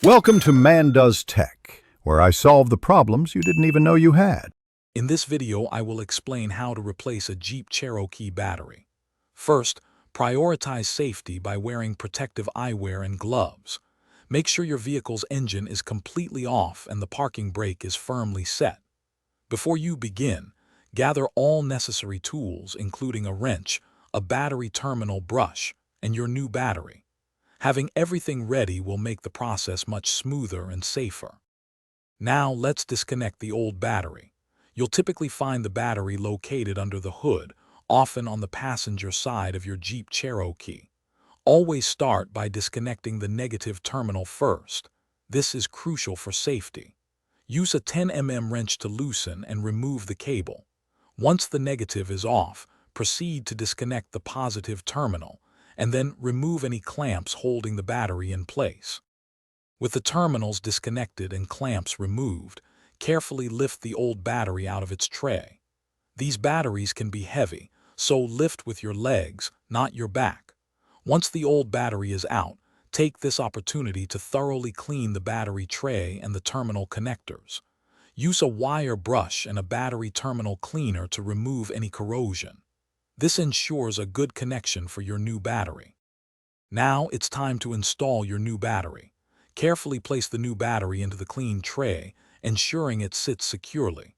Welcome to Man Does Tech, where I solve the problems you didn't even know you had. In this video, I will explain how to replace a Jeep Cherokee battery. First, prioritize safety by wearing protective eyewear and gloves. Make sure your vehicle's engine is completely off and the parking brake is firmly set. Before you begin, gather all necessary tools, including a wrench, a battery terminal brush, and your new battery. Having everything ready will make the process much smoother and safer. Now let's disconnect the old battery. You'll typically find the battery located under the hood, often on the passenger side of your Jeep Cherokee. Always start by disconnecting the negative terminal first. This is crucial for safety. Use a 10 mm wrench to loosen and remove the cable. Once the negative is off, proceed to disconnect the positive terminal, and then remove any clamps holding the battery in place. With the terminals disconnected and clamps removed, carefully lift the old battery out of its tray. These batteries can be heavy, so lift with your legs, not your back. Once the old battery is out, take this opportunity to thoroughly clean the battery tray and the terminal connectors. Use a wire brush and a battery terminal cleaner to remove any corrosion. This ensures a good connection for your new battery. Now it's time to install your new battery. Carefully place the new battery into the clean tray, ensuring it sits securely.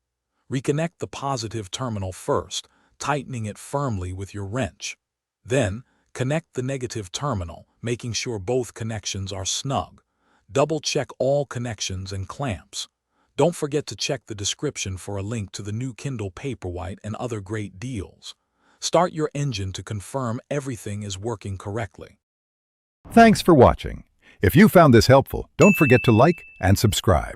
Reconnect the positive terminal first, tightening it firmly with your wrench. Then, connect the negative terminal, making sure both connections are snug. Double-check all connections and clamps. Don't forget to check the description for a link to the new Kindle Paperwhite and other great deals. Start your engine to confirm everything is working correctly. Thanks for watching. If you found this helpful, don't forget to like and subscribe.